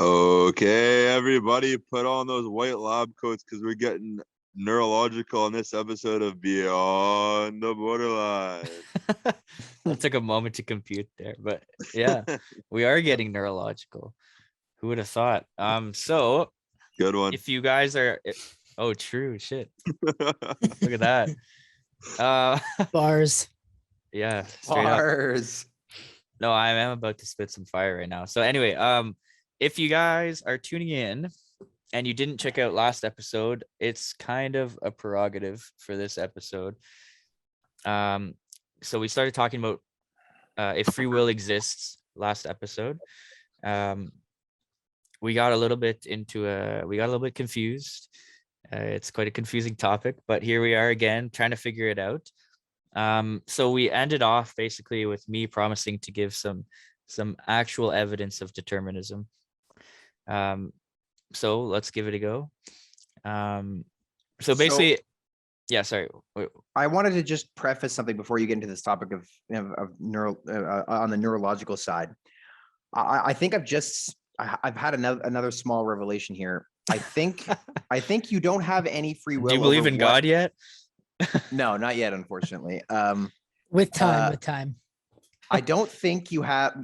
Okay, everybody, put on those white lab coats because we're getting neurological on this episode of Beyond the Borderline. That took a moment to compute there, but yeah, we are getting neurological. Who would have thought? So Good one. if you guys are, oh, true shit. Look at that. Bars. Yeah, straight up. Bars. No, I am about to spit some fire right now. So anyway, if you guys are tuning in and you didn't check out last episode, it's kind of a prerogative for this episode. So we started talking about if free will exists last episode. We got a little bit confused. It's quite a confusing topic, but here we are again trying to figure it out. So we ended off basically with me promising to give some actual evidence of determinism. So let's give it a go. So basically, yeah, sorry. I wanted to just preface something before you get into this topic of neuro on the neurological side. I think I've had another small revelation here. I think you don't have any free will. Do you believe in God yet? No, not yet, unfortunately. With time. I don't think you have.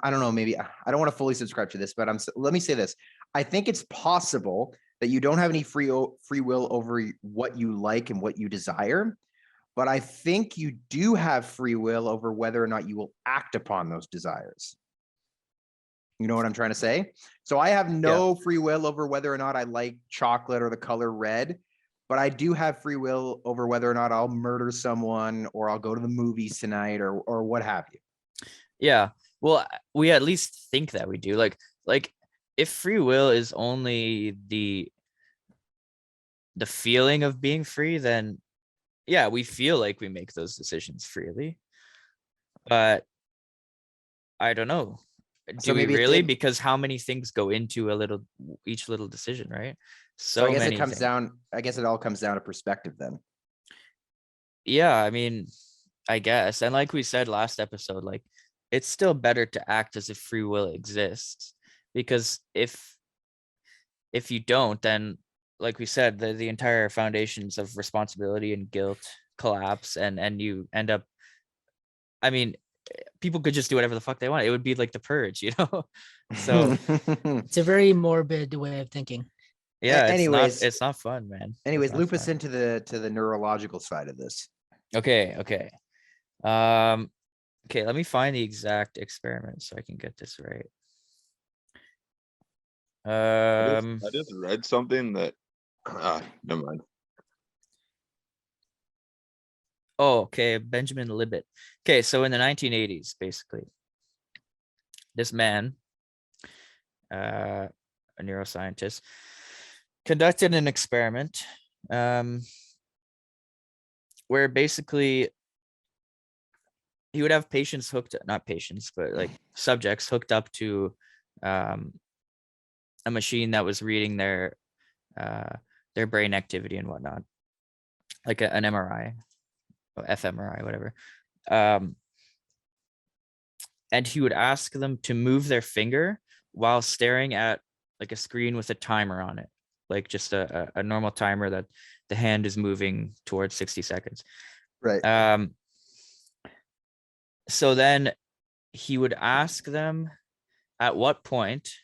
I don't know. Maybe I don't want to fully subscribe to this, but let me say this. I think it's possible that you don't have any free will over what you like and what you desire, but I think you do have free will over whether or not you will act upon those desires. You know what I'm trying to say? So I have no free will over whether or not I like chocolate or the color red, but I do have free will over whether or not I'll murder someone or I'll go to the movies tonight or what have you. Yeah. Well, we at least think that we do. Like if free will is only the feeling of being free, then yeah, we feel like we make those decisions freely. But I don't know. Do we really? Because how many things go into each little decision, right? So I guess it comes down. I guess it all comes down to perspective then. Yeah, I mean, I guess. And like we said last episode, like it's still better to act as if free will exists, because if you don't, then like we said, the entire foundations of responsibility and guilt collapse, and you end up. I mean, people could just do whatever the fuck they want. It would be like the purge, you know? So it's a very morbid way of thinking. Yeah, it's not fun, man. Anyways, loop us into the neurological side of this. Okay. Okay, let me find the exact experiment so I can get this right. I just read something that never mind. Oh, okay, Benjamin Libet. Okay, so in the 1980s, basically, this man, a neuroscientist, conducted an experiment where basically he would have subjects hooked up to a machine that was reading their brain activity and whatnot, like an MRI. fMRI, whatever. And he would ask them to move their finger while staring at like a screen with a timer on it, like just a normal timer that the hand is moving towards 60 seconds. Right. So then he would ask them at what point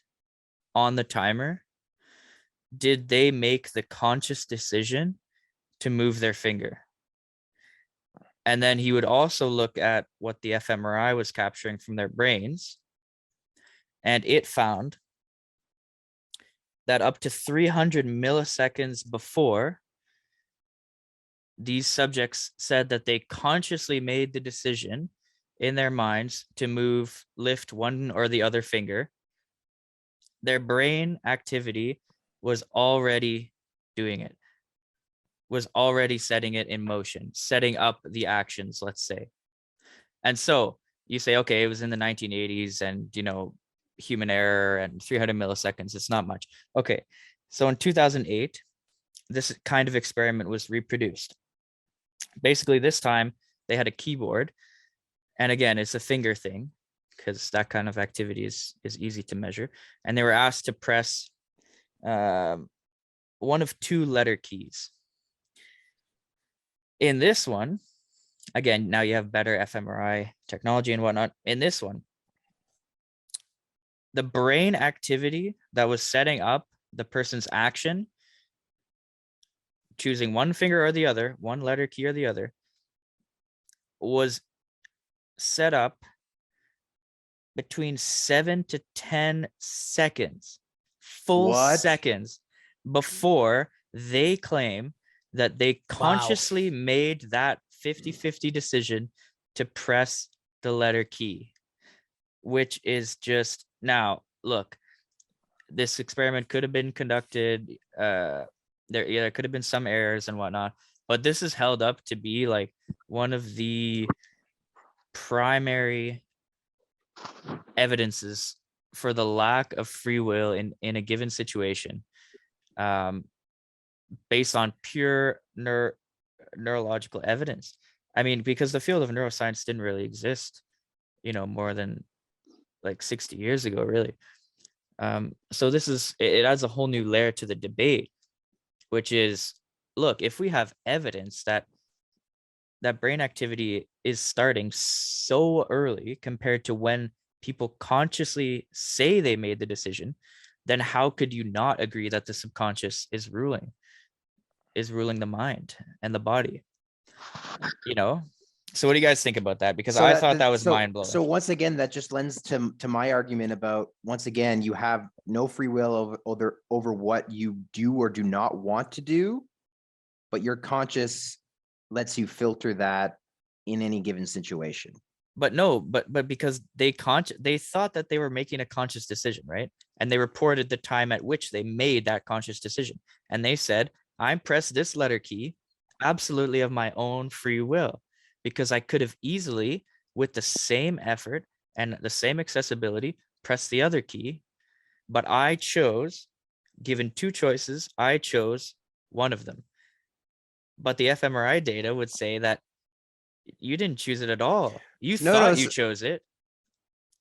on the timer did they make the conscious decision to move their finger. And then he would also look at what the fMRI was capturing from their brains. And it found that up to 300 milliseconds before, these subjects said that they consciously made the decision in their minds to lift one or the other finger. Their brain activity was already doing it. Was already setting it in motion, setting up the actions, let's say. And so you say, okay, it was in the 1980s and, human error and 300 milliseconds, it's not much. Okay, so in 2008, this kind of experiment was reproduced. Basically, this time they had a keyboard. And again, it's a finger thing. because that kind of activity is easy to measure. And they were asked to press one of two letter keys. In this one, again, now you have better fMRI technology and whatnot. In this one, the brain activity that was setting up the person's action, choosing one finger or the other, one letter key or the other, was set up between 7 to 10 seconds, full What? seconds, before they claim that they consciously made that 50-50 decision to press the letter key, which is just, now look, this experiment could have been conducted, there could have been some errors and whatnot, but this is held up to be like one of the primary evidences for the lack of free will in a given situation, based on pure neurological evidence. I mean, because the field of neuroscience didn't really exist, more than like 60 years ago, really. So it adds a whole new layer to the debate, which is, look, if we have evidence that brain activity is starting so early compared to when people consciously say they made the decision, then how could you not agree that the subconscious is ruling the mind and the body? So what do you guys think about that? Because I thought that was mind blowing. So once again, that just lends to my argument about, once again, you have no free will over what you do or do not want to do, but your conscious lets you filter that in any given situation. But no, but because they thought that they were making a conscious decision, right? And they reported the time at which they made that conscious decision. And they said, I pressed this letter key absolutely of my own free will, because I could have easily, with the same effort and the same accessibility, press the other key. But I chose, given two choices, I chose one of them. But the fMRI data would say that you didn't choose it at all. You thought you chose it.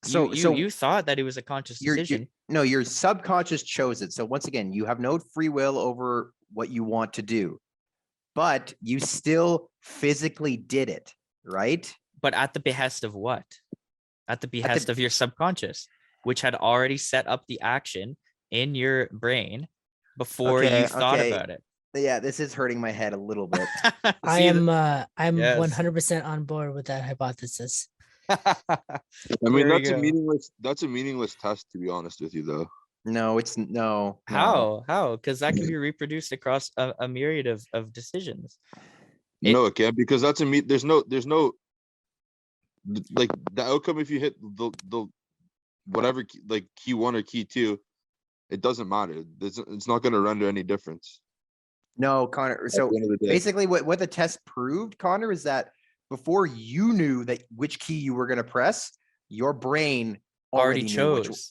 So you thought that it was a conscious decision. Your subconscious chose it. So once again, you have no free will over what you want to do, but you still physically did it, right? But at the behest of what? At the behest of your subconscious, which had already set up the action in your brain before you thought about it. Yeah, this is hurting my head a little bit. I'm 100% on board with that hypothesis. I mean, that's a meaningless test, to be honest with you, though. No, it's no. How? Because that can be reproduced across a myriad of decisions. No, it can't, because that's there's no like the outcome. If you hit the whatever key, like key 1 or key 2, it doesn't matter. It's not going to render any difference. No, Connor. So basically what the test proved, Connor, is that before you knew that which key you were going to press, your brain already chose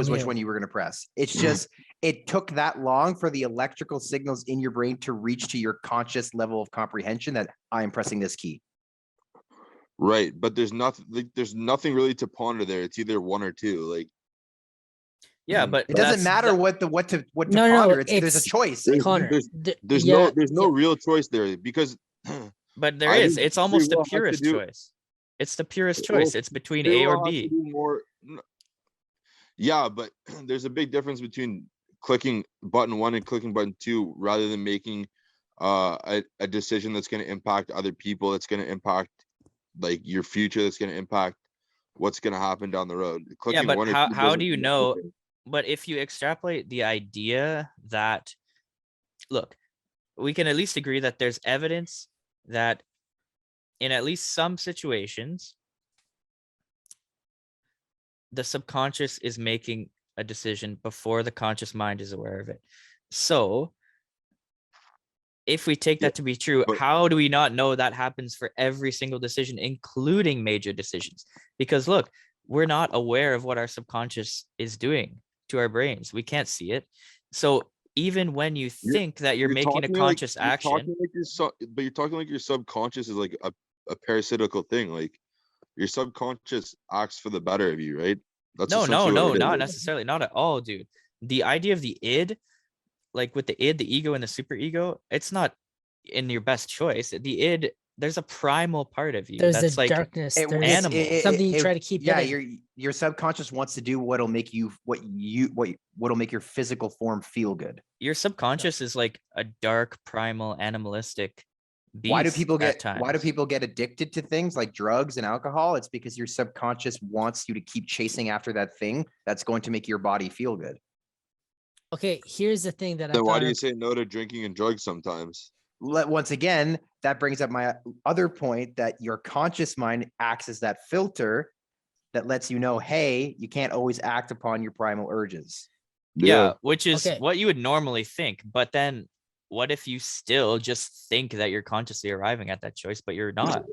which one you were going to press. It's just, it took that long for the electrical signals in your brain to reach to your conscious level of comprehension that I am pressing this key. Right. But there's nothing really to ponder there. It's either 1 or 2. Like, yeah, but it doesn't matter what to ponder. There's a choice. There's no real choice there, because but there is. It's almost the purest choice. It's the purest choice. It's between A or B. Yeah, but there's a big difference between clicking button 1 and clicking button 2, rather than making a decision that's going to impact other people, that's going to impact like your future, that's going to impact what's going to happen down the road. Clicking but how do you know? But if you extrapolate the idea that, look, we can at least agree that there's evidence that in at least some situations, the subconscious is making a decision before the conscious mind is aware of it. So if we take that to be true, how do we not know that happens for every single decision, including major decisions? Because look, we're not aware of what our subconscious is doing to our brains. We can't see it. So even when you think that you're making a conscious action, but you're talking like your subconscious is like a parasitical thing. Like, your subconscious acts for the better of you, right? That's No, essentially what it not is. necessarily, not at all, dude. The idea of the id, like with the id, the ego, and the super ego, it's not in your best choice. The id, there's a primal part of you There's that's a like darkness. It- There's animal. something you try to keep Yeah, hidden. your subconscious wants to do what'll make you what'll make your physical form feel good. Your subconscious is like a dark, primal, animalistic beast. Why do people at get times. addicted to things like drugs and alcohol? It's because your subconscious wants you to keep chasing after that thing that's going to make your body feel good. Okay, here's the thing that I Then why thought do you of. say no to drinking and drugs sometimes? Once again, that brings up my other point that your conscious mind acts as that filter that lets you know, hey, you can't always act upon your primal urges. Yeah, which is Okay. what you would normally think. But then what if you still just think that you're consciously arriving at that choice, but you're not?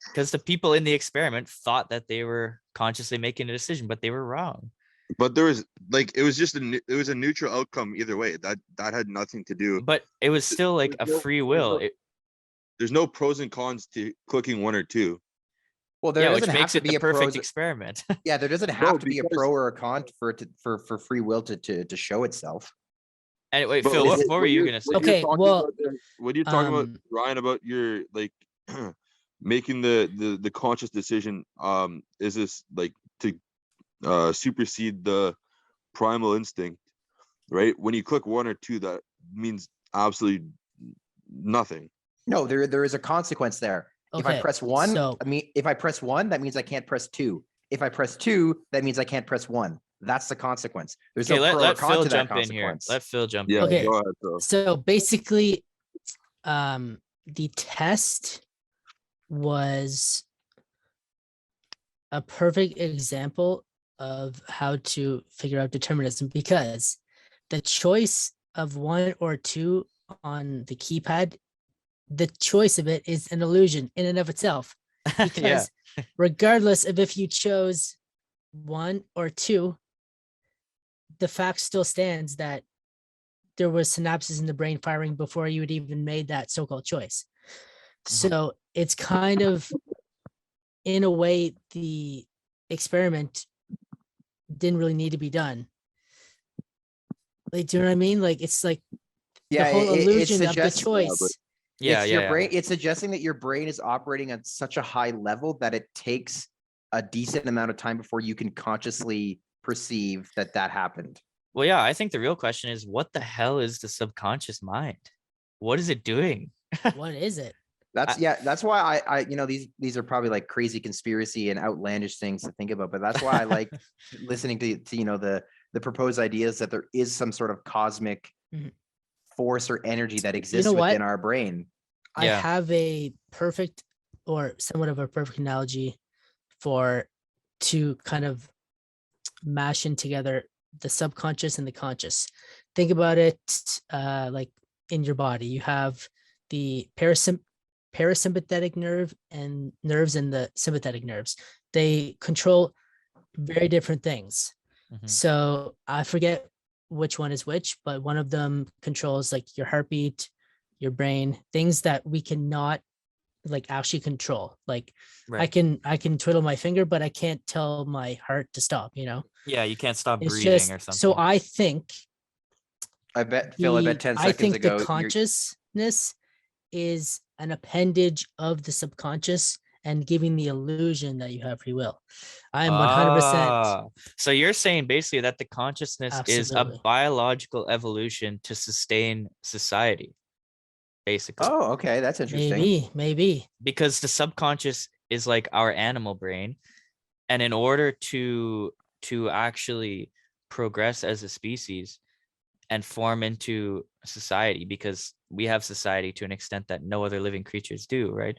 Because the people in the experiment thought that they were consciously making a decision, but they were wrong. But there was like it was just it was a neutral outcome either way. That had nothing to do. But it was still like a There's no- free there's will. no- There's no pros and cons to clicking one or two. Well, there Yeah, which doesn't have makes to it be the a pros. perfect experiment. Yeah, there doesn't No, have to be a because- pro or a con for it to, for free will to show itself. Anyway, But Phil, is it- what were you gonna say? Okay, well, what are you talking about, um, Ryan? About your like making the conscious decision? Is this like to supersede the primal instinct? Right? When you click one or two, that means absolutely nothing. No, there is a consequence there. If I Okay, press one, so- if I press one, that means I can't press two. If I press two, that means I can't press one. That's the consequence. There's Okay, no pro or let con Phil to that jump in here. consequence. Let Phil jump Yeah. in. Okay. Go ahead, Phil. So basically, the test was a perfect example of how to figure out determinism, because the choice of one or two on the keypad, the choice of it is an illusion in and of itself. Because regardless of if you chose one or two, the fact still stands that there was synapses in the brain firing before you had even made that so-called choice. So it's kind of, in a way, the experiment didn't really need to be done. Like, do you know what I mean? Like, it's like the whole illusion of the choice. Yeah, it's yeah, your brain. It's suggesting that your brain is operating at such a high level that it takes a decent amount of time before you can consciously perceive that happened. Well, yeah, I think the real question is, what the hell is the subconscious mind? What is it doing? What is it? That's why I these are probably like crazy conspiracy and outlandish things to think about, but that's why I like listening to the proposed ideas that there is some sort of cosmic force or energy that exists within our brain. I have a perfect, or somewhat of a perfect analogy to kind of mash in together the subconscious and the conscious. Think about it like in your body. You have the parasympathetic nerve and nerves and the sympathetic nerves. They control very different things. So I forget which one is which, but one of them controls like your heartbeat, your brain, things that we cannot like actually control. Like I can twiddle my finger, but I can't tell my heart to stop, Yeah, you can't stop it's breathing just, or something. so I think I bet, Phil, 10 I seconds think ago, the consciousness is an appendage of the subconscious and giving the illusion that you have free will. I'm 100%. So you're saying basically that the consciousness is a Absolutely. biological evolution to sustain society, basically. Oh, okay, that's interesting. Maybe. Because the subconscious is like our animal brain, and in order to actually progress as a species and form into society, because we have society to an extent that no other living creatures do, right?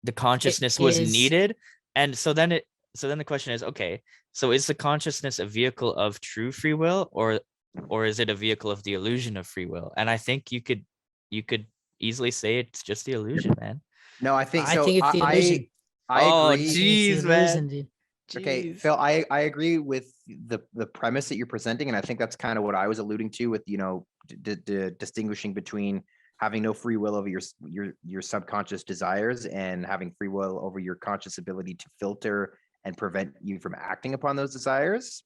The consciousness was needed. And so then the question is, okay, so is the consciousness a vehicle of true free will, or is it a vehicle of the illusion of free will? And I think you could easily say it's just the illusion, man. No, I think I think it's the illusion. I agree. Geez, man. Okay, Phil, I agree with the premise that you're presenting, and I think that's kind of what I was alluding to with distinguishing between having no free will over your subconscious desires and having free will over your conscious ability to filter and prevent you from acting upon those desires.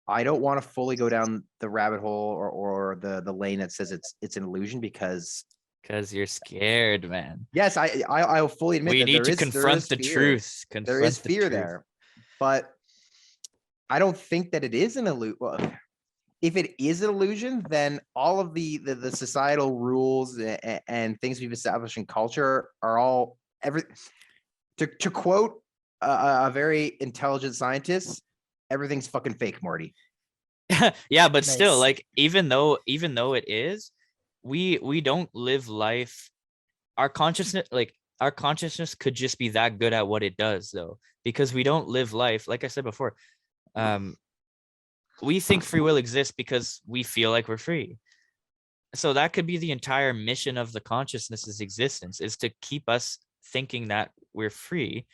I don't want to fully go down the rabbit hole or the lane that says it's an illusion, because you're scared, man. yes, I'll fully admit We that need to confront the fear. truth. There is Confront the fear truth. there, but I don't think that it is an illusion. Well, if it is an illusion, then all of the societal rules and things we've established in culture are all to quote a very intelligent scientist, everything's fucking fake, Morty. Yeah, but still, Nice. like, even though it is, we don't live life. Our consciousness could just be that good at what it does, though, because we don't live life, like I said before. We think free will exists because we feel like we're free. So that could be the entire mission of the consciousness's existence, is to keep us thinking that we're free.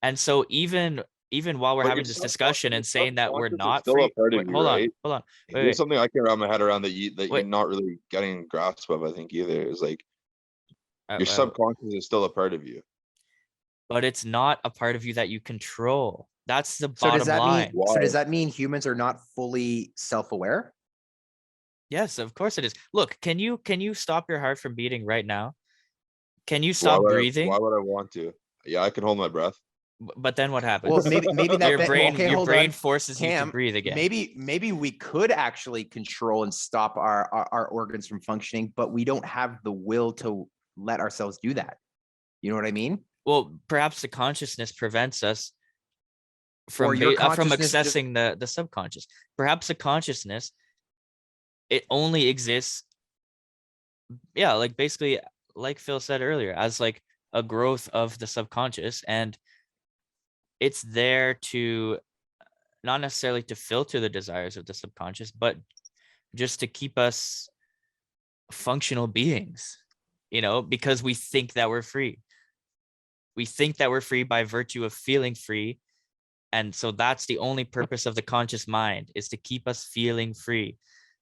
And so even while we're But having your this discussion and saying that we're subconscious is not still free, a part of wait, you, hold on, right? hold on. Wait, There's wait, something I can't wrap my head around that you're wait. not really getting a grasp of, I think, either. Is like your Uh, subconscious is still a part of you. but it's not a part of you that you control. That's the So does bottom that line. mean? So Why? does that mean humans are not fully self-aware? Yes, of course it is. Look, can you stop your heart from beating right now? Can you Why stop would breathing? why would I want to? Yeah, I can hold my breath. But then what happens? Well, maybe that your brain okay, your hold brain on. forces you to Cam, breathe again. maybe we could actually control and stop our organs from functioning, but we don't have the will to let ourselves do that. You know what I mean? Well, perhaps the consciousness prevents us Or from your from consciousness just accessing the subconscious. Perhaps the consciousness, it only exists, yeah, like basically, like Phil said earlier, as like a growth of the subconscious, and it's there to not necessarily to filter the desires of the subconscious, but just to keep us functional beings, because we think that we're free. We think that we're free by virtue of feeling free. And so that's the only purpose of the conscious mind, is to keep us feeling free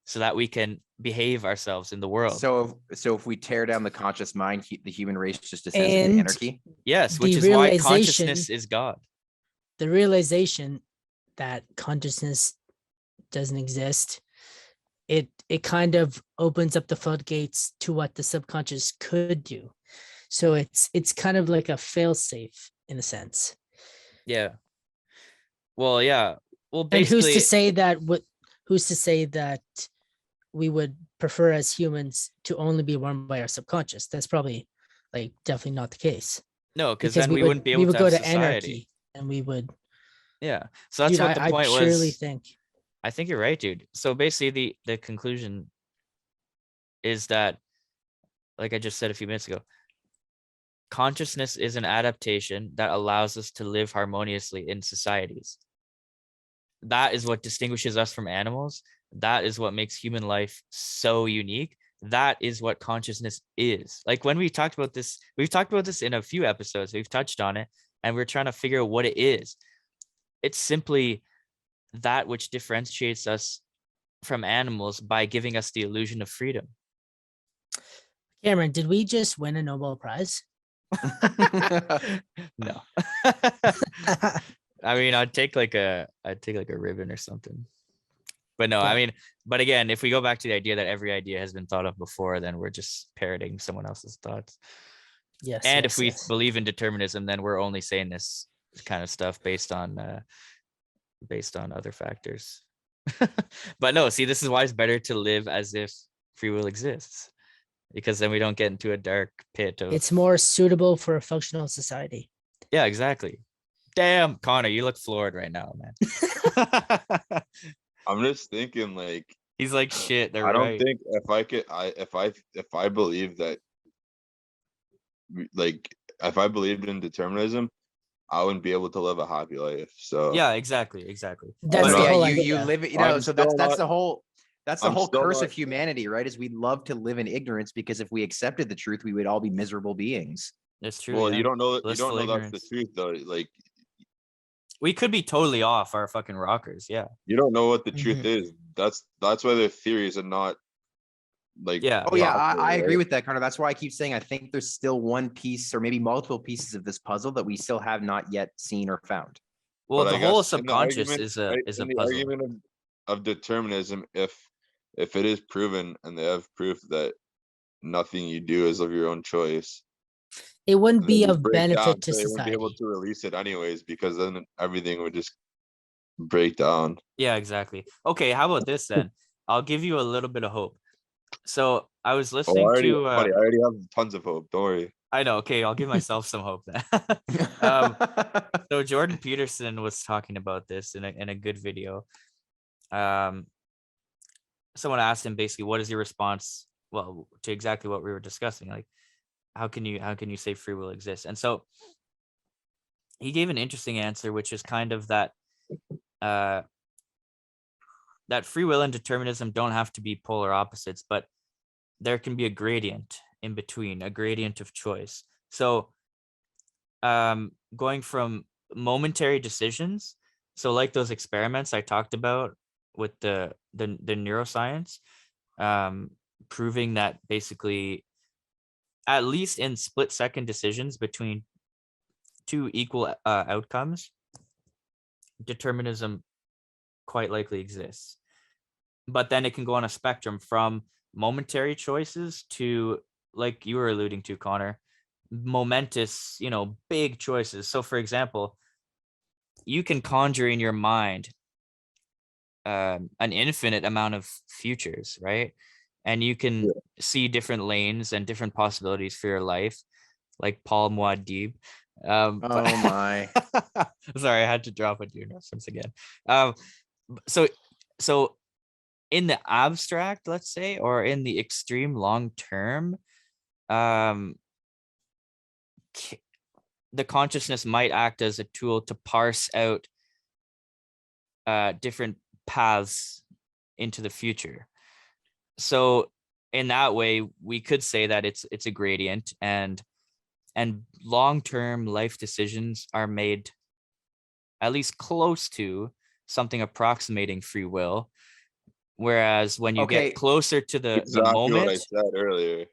so that we can behave ourselves in the world. so if we tear down the conscious mind, the human race just descends into And anarchy. Yes, the which is why realization- consciousness is God. the realization that consciousness doesn't exist, it kind of opens up the floodgates to what the subconscious could do. So it's kind of like a fail-safe in a sense. Yeah. Well, yeah. Well, And basically, who's to say that we would prefer as humans to only be run by our subconscious? That's probably like definitely not the case. no, because then we would, wouldn't be we able would to go have to society. anarchy, and we would. Yeah. So that's Dude, what the point I truly was. think. I think you're right, dude. So basically, the conclusion is that, like I just said a few minutes ago, consciousness is an adaptation that allows us to live harmoniously in societies. That is what distinguishes us from animals. That is what makes human life so unique. That is what consciousness is. Like, when we've talked about this in a few episodes, we've touched on it, and we're trying to figure out what it is. It's simply that which differentiates us from animals by giving us the illusion of freedom. Cameron, did we just win a Nobel Prize? No. I mean, I'd take like a ribbon or something. But no, I mean, but again, if we go back to the idea that every idea has been thought of before, then we're just parroting someone else's thoughts. Yes. And yes, if we yes. believe in determinism, then we're only saying this kind of stuff based on other factors. But no, see, this is why it's better to live as if free will exists, because then we don't get into a dark pit of. It's more suitable for a functional society. Yeah, exactly. Damn, Connor, you look floored right now, man. I'm just thinking, like, He's like, shit, they're I don't right. think if I believe that, like, if I believed in determinism, I wouldn't be able to live a happy life. So Yeah, exactly. That's I'm the not- whole you idea. live it, I'm so still that's not- the whole I'm still curse not- of humanity, right? Is we love to live in ignorance, because if we accepted the truth, we would all be miserable beings. It's true. Well, yeah. you don't know that's Blissful the ignorance. truth, though. Like, We could be totally off our fucking rockers. Yeah. you don't know what the truth Mhm. is. That's why they're theories and not like Yeah. Oh yeah, properly, I agree right? with that, Connor. That's why I keep saying I think there's still one piece or maybe multiple pieces of this puzzle that we still have not yet seen or found. Well, But the I whole guess in the subconscious argument, is a right, is a in the puzzle. argument of determinism, if it is proven and they have proof that nothing you do is of your own choice, It wouldn't and they be just of break down, benefit to so they wouldn't be able society. to release it anyways, because then everything would just break down. Yeah, exactly. Okay, how about this then? I'll give you a little bit of hope. So I was Oh, listening to buddy, I already have tons of hope. Don't worry. I know, okay, I'll give myself some hope then. So Jordan Peterson was talking about this in a good video. Someone asked him basically, what is your response? Well, to exactly what we were discussing, like how can you say free will exists? And so he gave an interesting answer, which is kind of that that free will and determinism don't have to be polar opposites, but there can be a gradient in between, a gradient of choice. So going from momentary decisions, so like those experiments I talked about with the neuroscience, proving that basically at least in split second decisions between two equal outcomes, determinism quite likely exists. But then it can go on a spectrum from momentary choices to, like you were alluding to, Connor, momentous, big choices. So for example, you can conjure in your mind an infinite amount of futures, right? And you can see different lanes and different possibilities for your life, like Paul Muad'Dib. Oh my. Sorry, I had to drop a Dune reference again. So in the abstract, let's say, or in the extreme long term, the consciousness might act as a tool to parse out different paths into the future. So in that way, we could say that it's a gradient, and long-term life decisions are made at least close to something approximating free will. Whereas when you Okay. get closer to the Exactly what I moment, said earlier.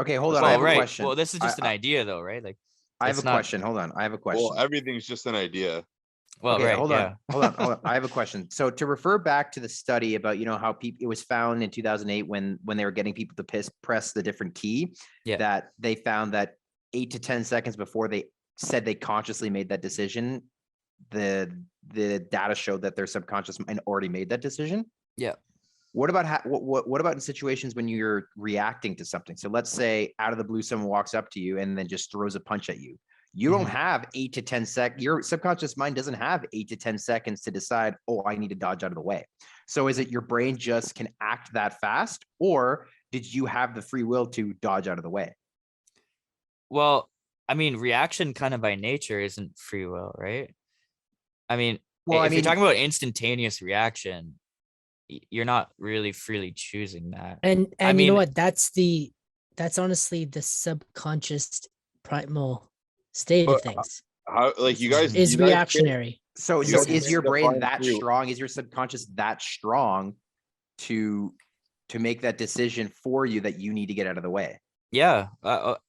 Okay, hold on. I well, have a right. question. Well, this is just an idea though, right? Like I have a it's not, question. Hold on. I have a question. Well, everything's just an idea. well, Okay, right. hold Yeah. on. Hold on. I have a question. So to refer back to the study about, how people, it was found in 2008 when they were getting people to press the different key, Yeah. that they found that 8 to 10 seconds before they said they consciously made that decision, the data showed that their subconscious mind already made that decision. Yeah. What about what about in situations when you're reacting to something? So let's say out of the blue, someone walks up to you and then just throws a punch at you. You don't have 8 to 10 seconds. Your subconscious mind doesn't have 8 to 10 seconds to decide, oh, I need to dodge out of the way. So is it your brain just can act that fast, or did you have the free will to dodge out of the way? Well, I mean, reaction kind of by nature isn't free will, right? I mean, if you're talking about instantaneous reaction, you're not really freely choosing that. And I you know mean- what? That's honestly the subconscious primal state of But things. how, like you guys Is you guys can't- reactionary. So You guys is can't your brain define that free will. strong? Is your subconscious that strong to make that decision for you that you need to get out of the way? Yeah.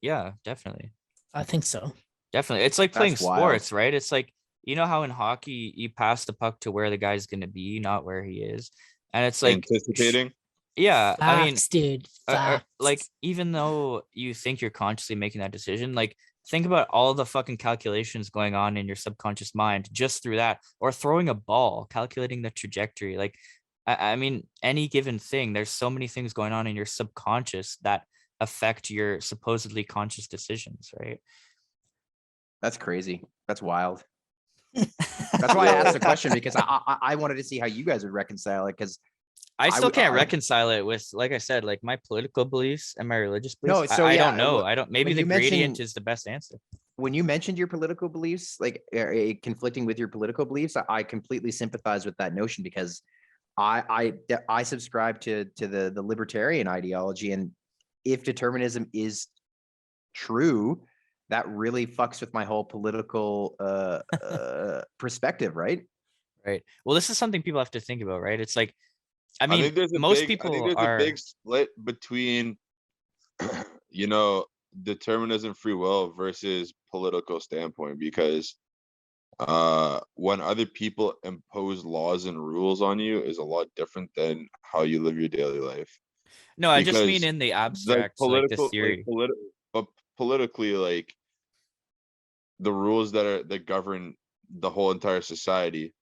Yeah, definitely. I think so. Definitely. It's like playing That's wild. sports, right? It's like, how in hockey you pass the puck to where the guy's going to be, not where he is. And it's like, Anticipating. yeah, I mean, Facts, dude. Facts. like, even though you think you're consciously making that decision, like, think about all the fucking calculations going on in your subconscious mind just through that, or throwing a ball, calculating the trajectory. Like, I mean, any given thing, there's so many things going on in your subconscious that affect your supposedly conscious decisions, right? That's crazy. That's wild. That's why I asked the question, because I wanted to see how you guys would reconcile it, because I still can't reconcile it with, like I said, like my political beliefs and my religious beliefs. No, so I yeah, don't know. I don't. Maybe when the you gradient mentioned- is the best answer. when you mentioned your political beliefs, like conflicting with your political beliefs, I completely sympathize with that notion, because I subscribe to the libertarian ideology, and if determinism is true, that really fucks with my whole political perspective, right? Right. Well, this is something people have to think about, right? It's like, I mean, think there's a most big, I think people there's a are. big split between, you know, determinism, free will versus political standpoint, because when other people impose laws and rules on you is a lot different than how you live your daily life. No, I just mean Because in the abstract, like the theory. but politically, like the rules that govern the whole entire society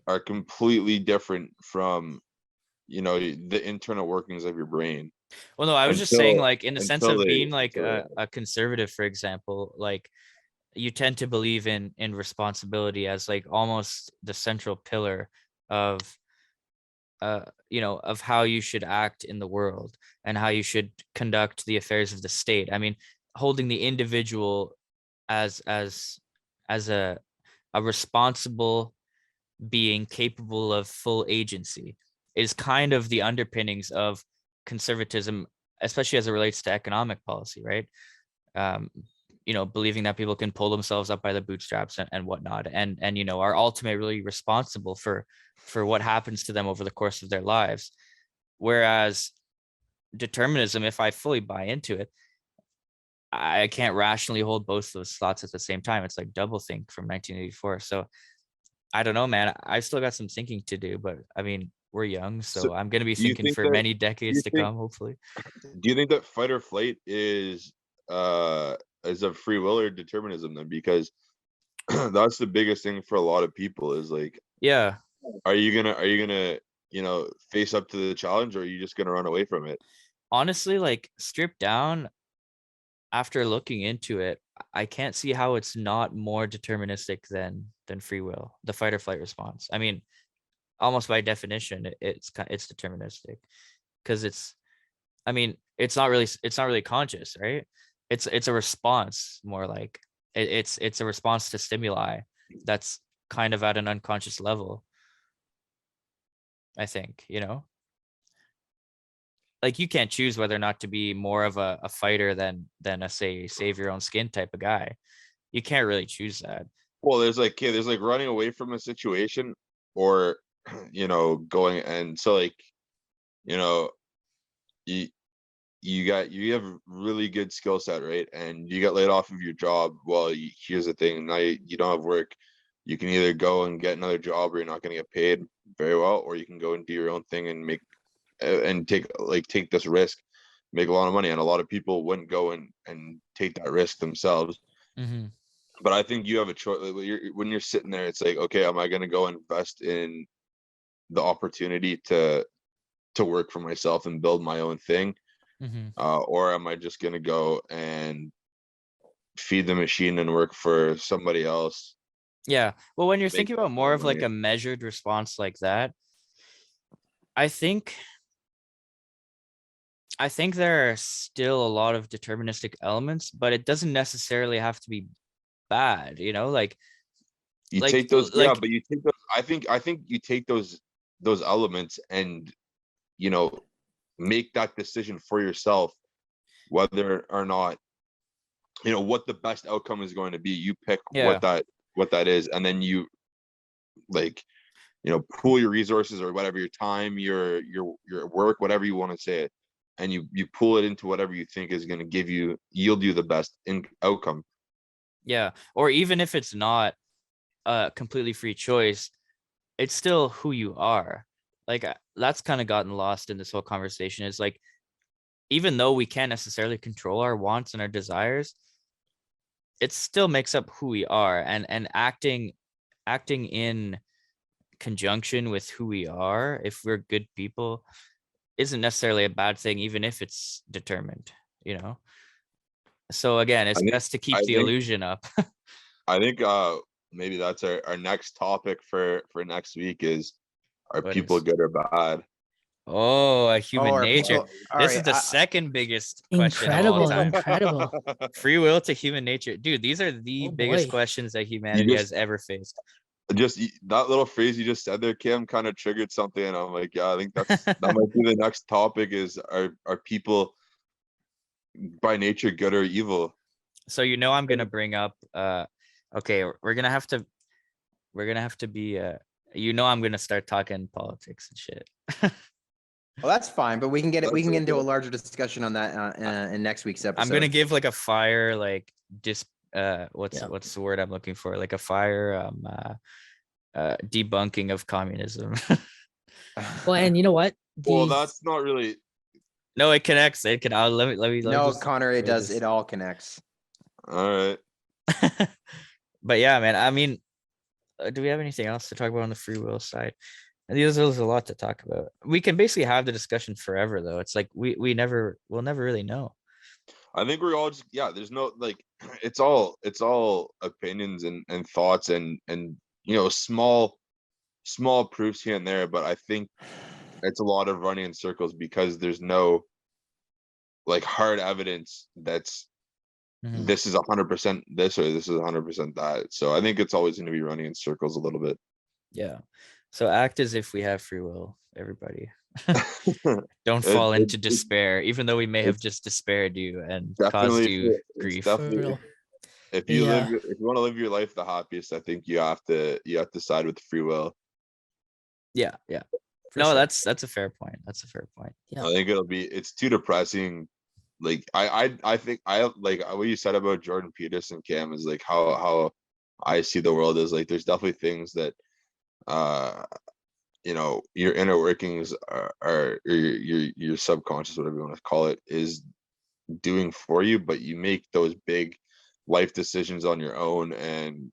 are completely different from, you know, the internal workings of your brain. Well, no, I was just saying, like, in the sense of being like until a conservative, for example, like you tend to believe in responsibility as like almost the central pillar of of how you should act in the world and how you should conduct the affairs of the state. I mean, holding the individual as a responsible being capable of full agency is kind of the underpinnings of conservatism, especially as it relates to economic policy, right? um believing that people can pull themselves up by the bootstraps and whatnot, and are ultimately responsible for what happens to them over the course of their lives. Whereas determinism, if I fully buy into it, I can't rationally hold both those thoughts at the same time. It's like doublethink from 1984. So I don't know, man. I still got some thinking to do, but I mean, we're young, So so I'm gonna be do you thinking think for that many do decades you to think come, hopefully. do you think that fight or flight is of free will or determinism then? Because that's the biggest thing for a lot of people is like, Yeah. are you gonna face up to the challenge, or are you just gonna run away from it? Honestly, like stripped down, after looking into it, I can't see how it's not more deterministic than free will, the fight or flight response. I mean, almost by definition, it's deterministic, because I mean, it's not really conscious, right? It's a response, more like it's a response to stimuli that's kind of at an unconscious level, I think, like you can't choose whether or not to be more of a fighter than a, say, save your own skin type of guy. You can't really choose that. Well, there's like running away from a situation, or going, and so like, you know, you you have a really good skill set, right? And you get laid off of your job. Well, here's the thing: now you don't have work. You can either go and get another job where you're not going to get paid very well, or you can go and do your own thing and make and take this risk, make a lot of money. And a lot of people wouldn't go and take that risk themselves. Mm-hmm. But I think you have a choice. Like, when you're sitting there, it's like, okay, am I going to go invest in the opportunity to work for myself and build my own thing, Mm-hmm. or am I just going to go and feed the machine and work for somebody else? Yeah. Well, when you're Make thinking about more more of like money. a measured response like that, I think there are still a lot of deterministic elements, but it doesn't necessarily have to be bad, like You like take those, yeah, like but you take those. I think you take those elements and you know make that decision for yourself, whether or not what the best outcome is going to be. You pick yeah. what that is, and then you like pool your resources, or whatever, your time, your work, whatever you want to say it, and you pool it into whatever you think is going to yield you the best outcome. Yeah. Or even if it's not a completely free choice, it's still who you are. Like that's kind of gotten lost in this whole conversation, is like, even though we can't necessarily control our wants and our desires, it still makes up who we are, and acting in conjunction with who we are, if we're good people, isn't necessarily a bad thing, even if it's determined, so again, I it's think best to keep I the think illusion up. I think maybe that's our next topic for next week is, are What people is good or bad? a Oh, human are nature. people all This right? is the second biggest question of all Incredible, time. incredible. Free will to human nature, dude. These are the Oh biggest boy. questions that You humanity has ever faced. just that little phrase you just said there, Kim, kind of triggered something, and I'm like, yeah, I think that might be the next topic: is are people by nature good or evil? So I'm gonna bring up okay, we're gonna have to be I'm gonna start talking politics and shit. Well, that's fine, but we can get it. We That's can get into a okay. larger discussion on that in next week's episode. I'm gonna give like a fire what's Yeah. the word I'm looking for? Like a fire debunking of communism. Well, and you know what? Well, The that's not really. No, it connects. It can. Let me No, just Connor, it say does. this. It all connects. All right. But yeah, man. I mean, do we have anything else to talk about on the free will side? And there's a lot to talk about. We can basically have the discussion forever, though. It's like we'll never really know. I think we're all just, yeah, there's no, like, it's all opinions and thoughts and small proofs here and there, but I think it's a lot of running in circles because there's no like hard evidence that's Mhm. this is 100% this or this is 100% that. So I think it's always going to be running in circles a little bit. Yeah. So act as if we have free will, everybody. Don't fall It- into despair, even though we may have it's just despaired you and caused definitely, you it's grief. for definitely, real. if you Yeah. if you want to live your life the happiest, I think you have to side with free will. Yeah. For No, sure. that's a fair point. That's a fair point. Yeah. I think it's too depressing. Like I think I like what you said about Jordan Peterson, Cam, is like how I see the world is like there's definitely things that your inner workings are or your subconscious, whatever you want to call it, is doing for you, but you make those big life decisions on your own, and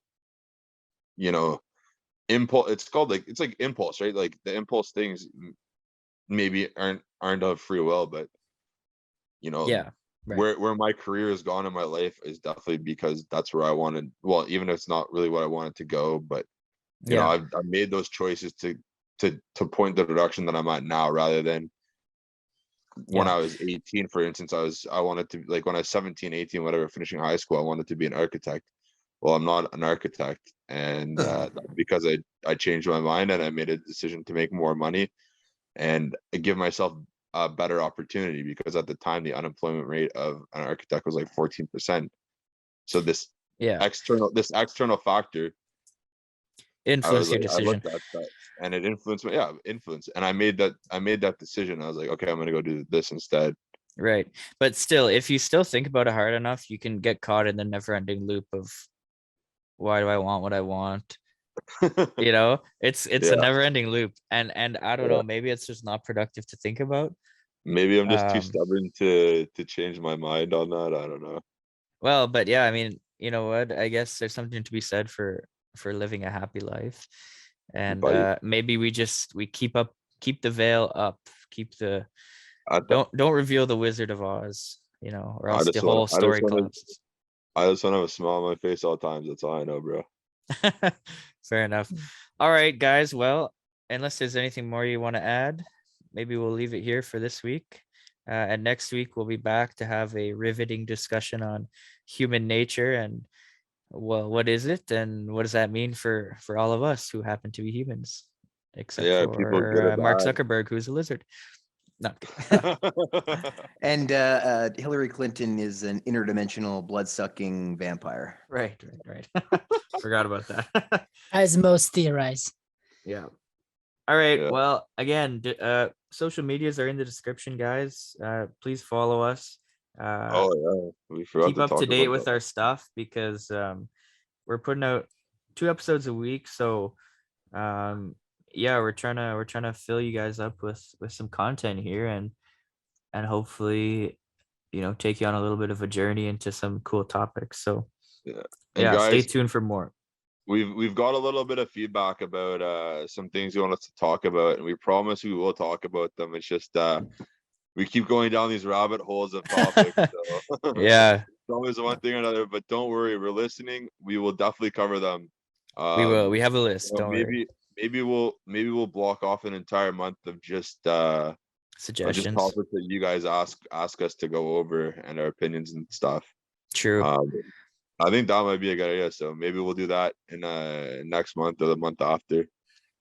impulse, it's like impulse, right? Like the impulse things maybe aren't of free will, but Yeah. Right. where my career has gone in my life is definitely because that's where I wanted, well, even if it's not really what I wanted to go, but Yeah. I've made those choices to point the direction that I'm at now, rather than when Yeah. I was 18, for instance. I wanted to, like, when I was 17, 18, whatever, finishing high school, I wanted to be an architect. Well, I'm not an architect, and because I changed my mind and I made a decision to make more money and give myself a better opportunity, because at the time the unemployment rate of an architect was like 14%. So this Yeah. external factor, Influence your I decision. looked at that and it influenced me. Yeah, influence. And I made that decision. I was like, okay, I'm gonna go do this instead. Right. But still, if you still think about it hard enough, you can get caught in the never-ending loop of why do I want what I want? It's a Yeah. never-ending loop. And I don't Yeah. know, maybe it's just not productive to think about. Maybe I'm just too Um, stubborn to change my mind on that. I don't know. Well, but yeah, I mean, you know what? I guess there's something to be said for living a happy life. And But maybe we keep the veil up, keep the I, th- don't reveal the Wizard of Oz, or I else the just want whole I just story want to collapses. I just want to have a smile on my face all times. That's all I know, bro. Fair enough. All right, guys. Well, unless there's anything more you want to add, maybe we'll leave it here for this week. And next week we'll be back to have a riveting discussion on human nature and, well, what is it and what does that mean for all of us who happen to be humans, except Yeah, people good for or Mark bad. Zuckerberg, who's a lizard. No. I'm kidding. And Hillary Clinton is an interdimensional blood-sucking vampire. Right. Forgot about that. As most theorize. Yeah. All right. Yeah. Well, again, social medias are in the description, guys. Please follow us. Oh yeah, we forgot Keep to up talk to date about with that. our stuff because we're putting out 2 episodes a week. So yeah, we're trying to fill you guys up with some content here and hopefully take you on a little bit of a journey into some cool topics. So Yeah. And yeah, stay guys, tuned for more. we've got a little bit of feedback about some things you want us to talk about, and we promise we will talk about them. It's just we keep going down these rabbit holes of topics. So Yeah, it's always one thing or another, but don't worry, we're listening. We will definitely cover them. we will. We have a list. Don't worry. Maybe we'll block off an entire month of just Suggestions. topics that you guys ask us to go over and our opinions and stuff. True. I think that might be a good idea. So maybe we'll do that in next month or the month after.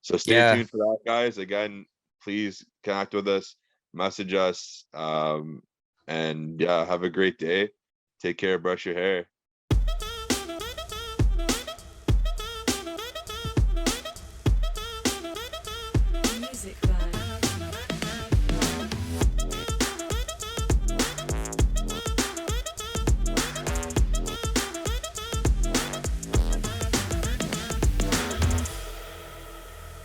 So stay tuned for that, guys. Again, please connect with us, message us, and yeah, have a great day. Take care, brush your hair.